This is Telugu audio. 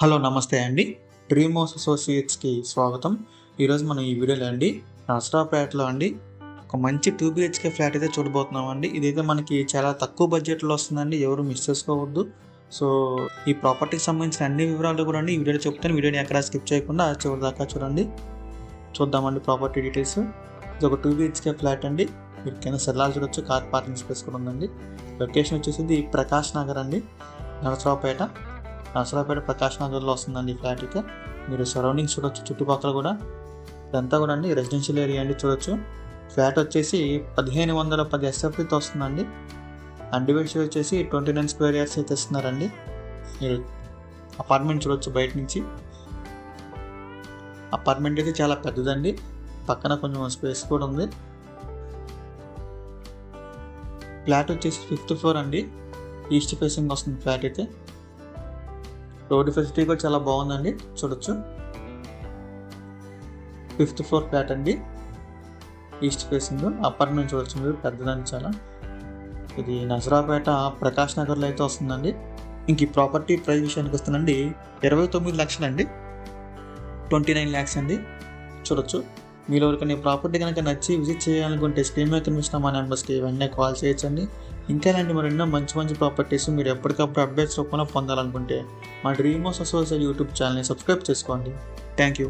హలో నమస్తే అండి. డ్రీమ్ హౌస్ అసోసియేట్స్కి స్వాగతం. ఈరోజు మనం ఈ వీడియోలో అండి నర్సరావుపేటలో అండి ఒక మంచి 2 BHK ఫ్లాట్ అయితే చూడబోతున్నాం అండి. ఇదైతే మనకి చాలా తక్కువ బడ్జెట్లో వస్తుందండి, ఎవరు మిస్ చేసుకోవద్దు. సో ఈ ప్రాపర్టీకి సంబంధించిన అన్ని వివరాలు కూడా అండి ఈ వీడియోలో చెప్తాను. వీడియోని ఎక్కడా స్కిప్ చేయకుండా చివరి దాకా చూడండి. చూద్దామండి ప్రాపర్టీ డీటెయిల్స్. ఇది ఒక 2 BHK ఫ్లాట్ అండి. మీరు కింద సెల్లార్ చూడొచ్చు, కార్ పార్కింగ్ స్పేస్ కూడా ఉందండి. లొకేషన్ వచ్చేసి ప్రకాష్ నగర్ అండి, నర్సరావుపేట ప్రకాష్ నగర్లో వస్తుందండి ఈ ఫ్లాట్. అయితే మీరు సరౌండింగ్స్ చూడొచ్చు, చుట్టుపక్కల కూడా ఇదంతా కూడా అండి రెసిడెన్షియల్ ఏరియా అండి. చూడొచ్చు ఫ్లాట్ వచ్చేసి 1510 SFTతో వస్తుందండి. అన్డివైడెడ్ వచ్చేసి 29 స్క్వేర్ యార్డ్స్ అయితే ఇస్తున్నారండి. మీరు అపార్ట్మెంట్ చూడొచ్చు బయట నుంచి. అపార్ట్మెంట్ అయితే చాలా పెద్దదండి, పక్కన కొంచెం స్పేస్ కూడా ఉంది. ఫ్లాట్ వచ్చేసి 5th ఫ్లోర్ అండి, ఈస్ట్ ఫేసింగ్ వస్తుంది ఫ్లాట్ అయితే. రోడ్ ఫెసిలిటీ కూడా చాలా బాగుందండి, చూడొచ్చు. 5th ఫ్లోర్ ఫ్లాట్ అండి, ఈస్ట్ ఫేసింగ్. అపార్ట్మెంట్ చూడొచ్చు మీరు, పెద్దదండి చాలా. ఇది నర్సరావుపేట ప్రకాష్ నగర్లో అయితే వస్తుందండి. ఇంక ఈ ప్రాపర్టీ ప్రైస్ విషయానికి వస్తుందండి 29 లక్షలు అండి, 29 lakhs అండి. చూడొచ్చు. మీరు ఎవరికైనా ప్రాపర్టీ కనుక నచ్చి విజిట్ చేయాలనుకుంటే స్క్రీన్ మీద కనిపిస్తున్న మా నెంబర్స్కి వెంటనే కాల్ చేయొచ్చండి. ఇంకా ఇలాంటి మరెన్నో మంచి ప్రాపర్టీస్ మీరు ఎప్పటికప్పుడు అప్డేట్స్ రూపంలో పొందాలనుకుంటే మా డ్రీమ్ హౌస్ అసోసియేట్ యూట్యూబ్ ఛానల్ని సబ్స్క్రైబ్ చేసుకోండి. Thank you.